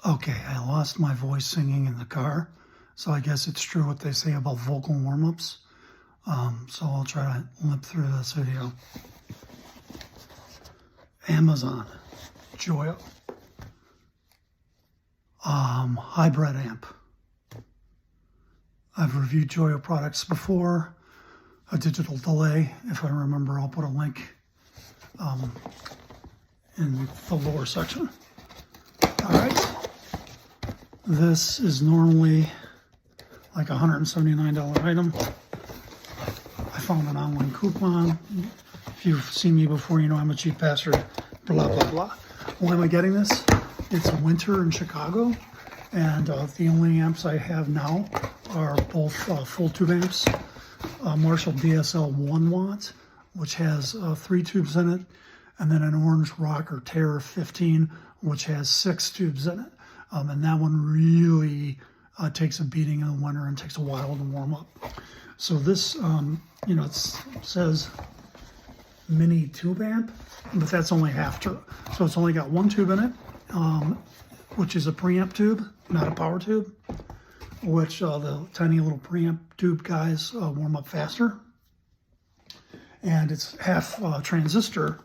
Okay, I lost my voice singing in the car, so I guess it's true what they say about vocal warm-ups. So I'll try to limp through this video. Amazon, Joyo, hybrid amp. I've reviewed Joyo products before. A digital delay, if I remember, I'll put a link in the lower section. All right. This is normally like a $179 item. I found an online coupon. If you've seen me before, you know I'm a cheap bastard, blah, blah, blah. Why am I getting this? It's winter in Chicago, and the only amps I have now are both full tube amps. Marshall DSL 1 watt, which has 3 tubes in it, and then an Orange Rocker Terror 15, which has 6 tubes in it. And that one really takes a beating in the winter and takes a while to warm up. So this, you know, it says mini tube amp, but that's only half true. So it's only got 1 tube in it, which is a preamp tube, not a power tube, which the tiny little preamp tube guys warm up faster. And it's half transistor,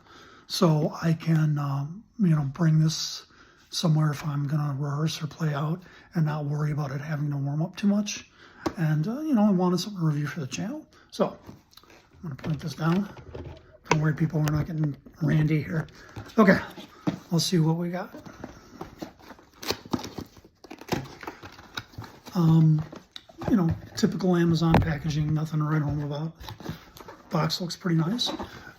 so I can, you know, bring this somewhere if I'm going to rehearse or play out and not worry about it having to warm up too much. And, you know, I wanted something to review for the channel. So I'm going to put this down. Don't worry, people, we're not getting randy here. Okay, let's see what we got. You know, typical Amazon packaging, nothing to write home about. Box looks pretty nice.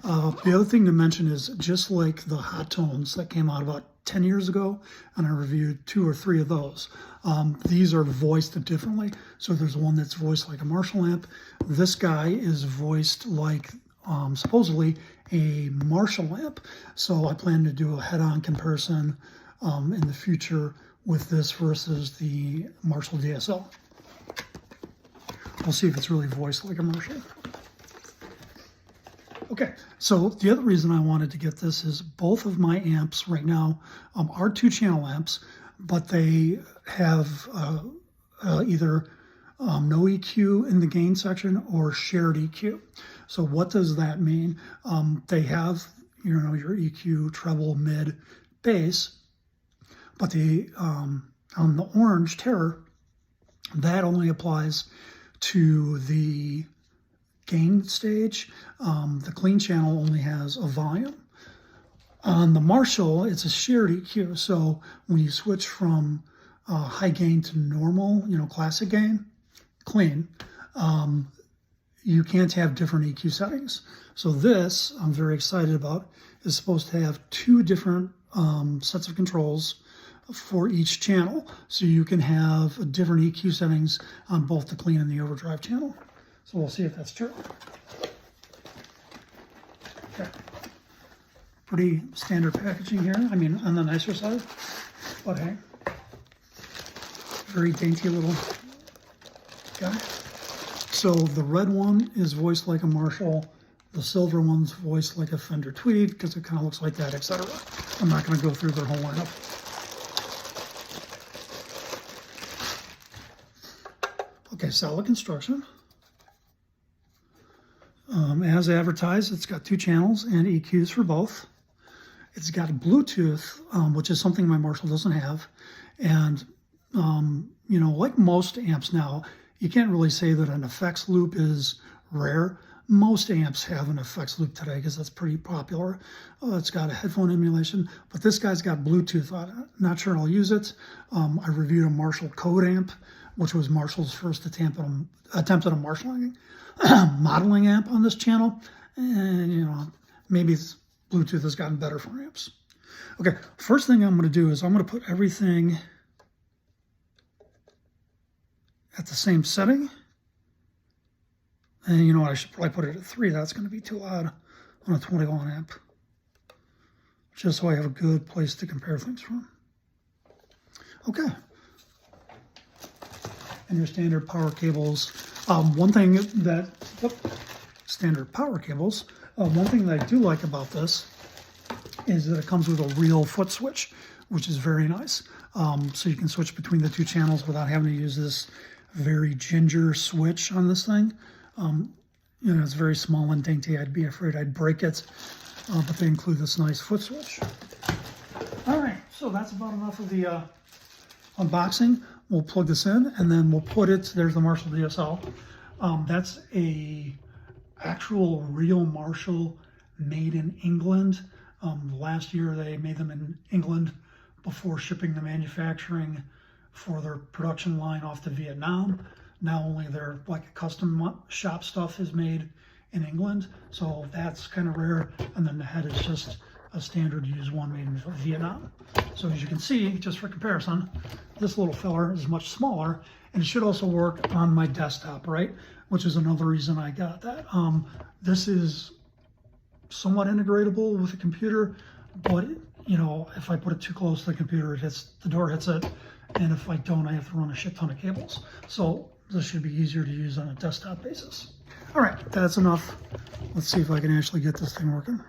The other thing to mention is, just like the Hot Tones that came out about 10 years ago, and I reviewed 2 or 3 of those, these are voiced differently. So there's one that's voiced like a Marshall amp. This guy is voiced like supposedly a Marshall amp. So I plan to do a head-on comparison in the future with this versus the Marshall DSL. We'll see if it's really voiced like a Marshall. Okay, so the other reason I wanted to get this is both of my amps right now are 2-channel amps, but they have either no EQ in the gain section or shared EQ. So what does that mean? They have, you know, your EQ, treble, mid, bass, but the on the Orange Terror, that only applies to the gain stage. The clean channel only has a volume. On the Marshall, it's a shared EQ. So when you switch from high gain to normal, you know, classic gain, clean, you can't have different EQ settings. So this, I'm very excited about, is supposed to have 2 different sets of controls for each channel. So you can have different EQ settings on both the clean and the overdrive channel. So we'll see if that's true. Okay. Pretty standard packaging here. I mean, on the nicer side, but hey, very dainty little guy. So the red one is voiced like a Marshall. The silver one's voiced like a Fender Tweed because it kind of looks like that, etc. I'm not going to go through their whole lineup. Okay, solid construction. As advertised, it's got 2 channels and EQs for both. It's got Bluetooth, which is something my Marshall doesn't have. And, you know, like most amps now, you can't really say that an effects loop is rare. Most amps have an effects loop today because that's pretty popular. It's got a headphone emulation, but this guy's got Bluetooth on it. Not sure I'll use it. I reviewed a Marshall Code amp, which was Marshall's first attempt at a modeling amp on this channel. And, you know, maybe Bluetooth has gotten better for amps. Okay, first thing I'm going to do is I'm going to put everything at the same setting. And you know what, I should probably put it at 3. That's going to be too loud on a 21 amp. Just so I have a good place to compare things from. Okay. And your standard power cables. One thing that I do like about this is that it comes with a real foot switch, which is very nice. So you can switch between the two channels without having to use this very ginger switch on this thing. You know, it's very small and dainty. I'd be afraid I'd break it, but they include this nice foot switch. All right, so that's about enough of the unboxing. We'll plug this in and then we'll put it, there's the Marshall DSL. That's a actual real Marshall made in England. Last year they made them in England before shipping the manufacturing for their production line off to Vietnam. Now only their like custom shop stuff is made in England, so that's kind of rare. And then the head is just a standard used one made in Vietnam. So as you can see, just for comparison, this little filler is much smaller, and it should also work on my desktop, right? Which is another reason I got that. This is somewhat integratable with the computer, but you know, if I put it too close to the computer, it hits the door, hits it, and if I don't, I have to run a shit ton of cables. So this should be easier to use on a desktop basis. All right, that's enough. Let's see if I can actually get this thing working.